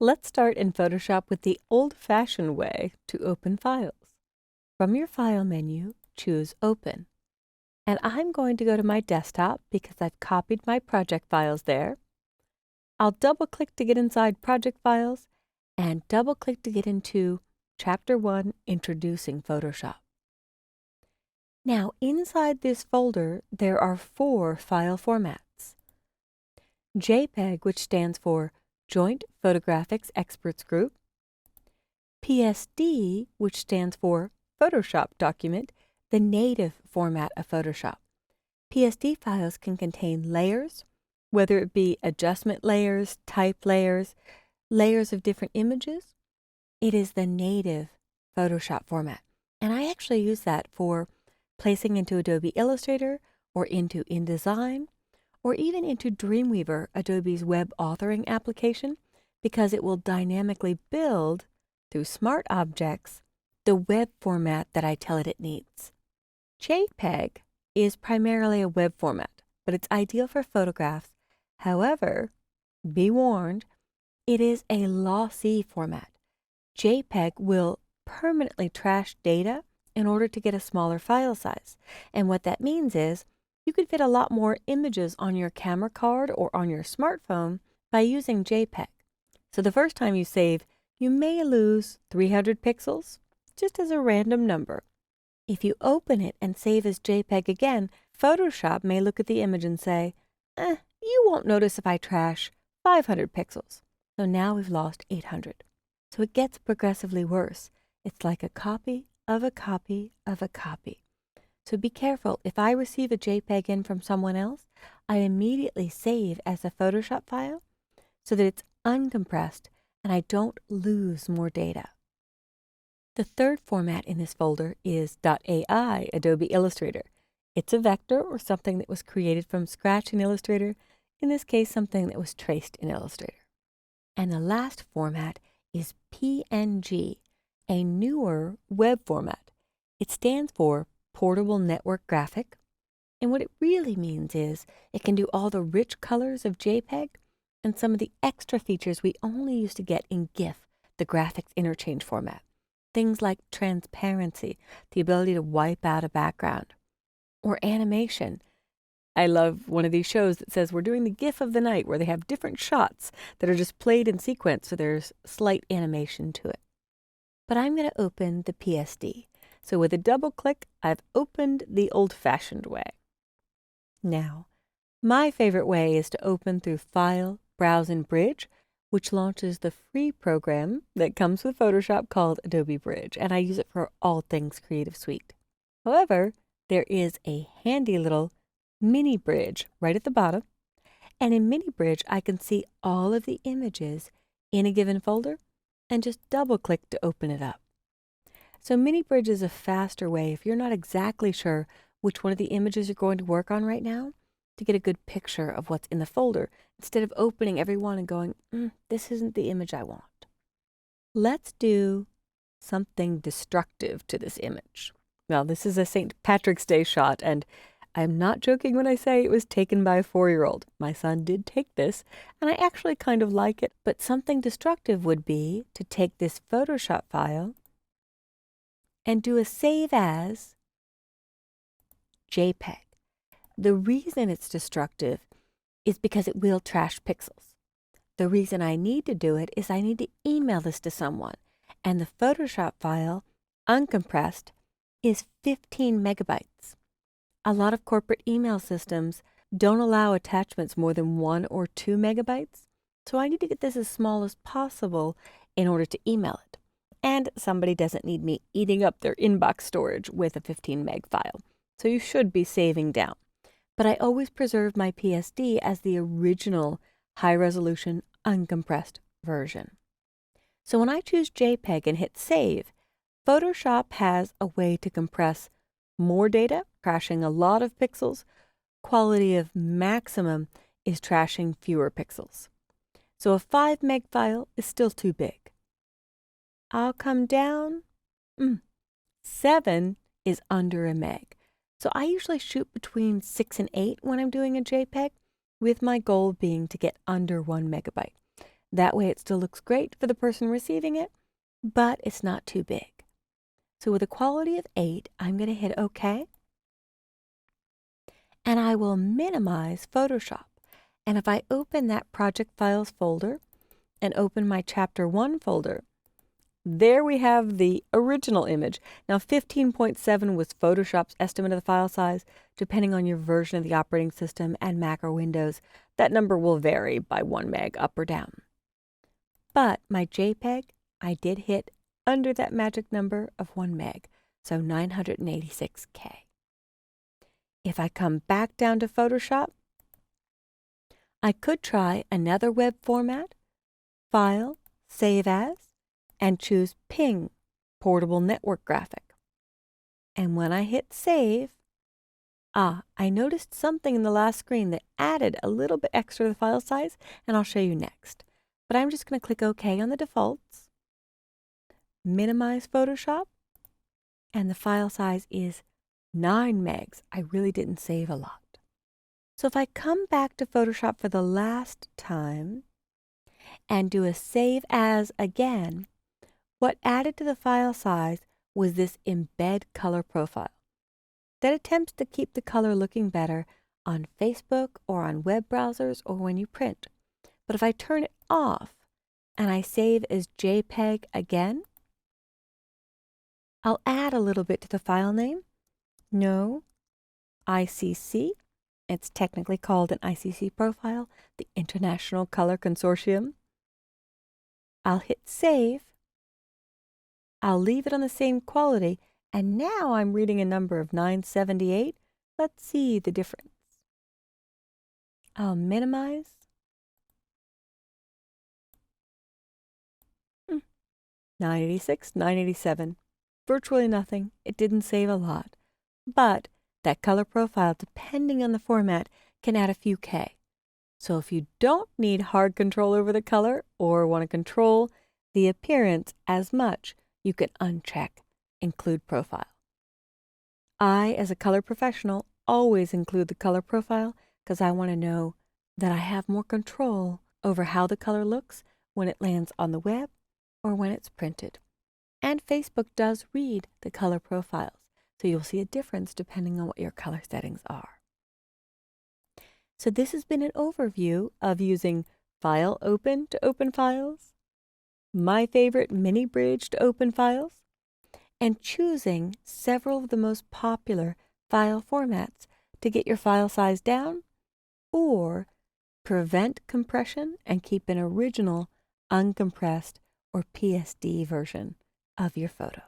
Let's start in Photoshop with the old-fashioned way to open files. From your File menu, choose Open. And I'm going to go to my desktop because I've copied my project files there. I'll double-click to get inside Project Files and double-click to get into Chapter 1, Introducing Photoshop. Now, inside this folder, there are 4 file formats. JPEG, which stands for Joint Photographics Experts Group. PSD, which stands for Photoshop Document, the native format of Photoshop. PSD files can contain layers, whether it be adjustment layers, type layers, layers of different images. It is the native Photoshop format. And I actually use that for placing into Adobe Illustrator or into InDesign or even into Dreamweaver, Adobe's web authoring application, because it will dynamically build, through smart objects, the web format that I tell it needs. JPEG is primarily a web format, but it's ideal for photographs. However, be warned, it is a lossy format. JPEG will permanently trash data in order to get a smaller file size. And what that means is you could fit a lot more images on your camera card or on your smartphone by using JPEG. So the first time you save, you may lose 300 pixels, just as a random number. If you open it and save as JPEG again, Photoshop may look at the image and say, you won't notice if I trash 500 pixels. So now we've lost 800. So it gets progressively worse. It's like a copy of a copy of a copy. So be careful. If I receive a JPEG in from someone else, I immediately save as a Photoshop file so that it's uncompressed and I don't lose more data. The third format in this folder is .ai, Adobe Illustrator. It's a vector or something that was created from scratch in Illustrator, in this case something that was traced in Illustrator. And the last format is PNG, a newer web format. It stands for Portable Network Graphic, and what it really means is it can do all the rich colors of JPEG and some of the extra features we only used to get in GIF, the graphics interchange format. Things like transparency, the ability to wipe out a background, or animation. I love one of these shows that says we're doing the GIF of the night, where they have different shots that are just played in sequence, so there's slight animation to it. But I'm going to open the PSD. So with a double click, I've opened the old-fashioned way. Now, my favorite way is to open through File, Browse, and Bridge, which launches the free program that comes with Photoshop called Adobe Bridge, and I use it for all things Creative Suite. However, there is a handy little mini bridge right at the bottom, and in mini bridge I can see all of the images in a given folder and just double-click to open it up. So mini bridge is a faster way if you're not exactly sure which one of the images you're going to work on right now, to get a good picture of what's in the folder instead of opening every one and going, this isn't the image I want. Let's do something destructive to this image. Well, this is a St. Patrick's Day shot, and I'm not joking when I say it was taken by a 4-year-old. My son did take this, and I actually kind of like it, but something destructive would be to take this Photoshop file and do a save as JPEG. The reason it's destructive is because it will trash pixels. The reason I need to do it is I need to email this to someone, and the Photoshop file, uncompressed, is 15 megabytes. A lot of corporate email systems don't allow attachments more than 1 or 2 megabytes, so I need to get this as small as possible in order to email it. And somebody doesn't need me eating up their inbox storage with a 15 meg file, so you should be saving down. But I always preserve my PSD as the original high-resolution, uncompressed version. So when I choose JPEG and hit Save, Photoshop has a way to compress more data, trashing a lot of pixels. Quality of maximum is trashing fewer pixels. So a 5 meg file is still too big. I'll come down. 7 is under a meg. So I usually shoot between 6 and 8 when I'm doing a JPEG, with my goal being to get under 1 megabyte. That way it still looks great for the person receiving it, but it's not too big. So with a quality of 8, I'm going to hit OK. And I will minimize Photoshop. And if I open that Project Files folder and open my Chapter 1 folder, there we have the original image. Now 15.7 was Photoshop's estimate of the file size. Depending on your version of the operating system and Mac or Windows, that number will vary by 1 meg up or down. But my JPEG, I did hit under that magic number of 1 meg, so 986K. If I come back down to Photoshop, I could try another web format, File, Save As, and choose Ping, Portable Network Graphic. And when I hit Save, I noticed something in the last screen that added a little bit extra to the file size, and I'll show you next. But I'm just going to click OK on the defaults, minimize Photoshop, and the file size is 9 megs. I really didn't save a lot. So if I come back to Photoshop for the last time and do a Save As again, what added to the file size was this Embed Color Profile that attempts to keep the color looking better on Facebook or on web browsers or when you print. But if I turn it off and I save as JPEG again, I'll add a little bit to the file name. No, ICC. It's technically called an ICC profile, the International Color Consortium. I'll hit Save. I'll leave it on the same quality, and now I'm reading a number of 978. Let's see the difference. I'll minimize. 986, 987. Virtually nothing. It didn't save a lot. But that color profile, depending on the format, can add a few K. So if you don't need hard control over the color or want to control the appearance as much, you can uncheck Include Profile. I, as a color professional, always include the color profile because I want to know that I have more control over how the color looks when it lands on the web or when it's printed. And Facebook does read the color profiles, so you'll see a difference depending on what your color settings are. So this has been an overview of using File Open to open files, my favorite mini bridge to open files, and choosing several of the most popular file formats to get your file size down or prevent compression and keep an original uncompressed or PSD version of your photo.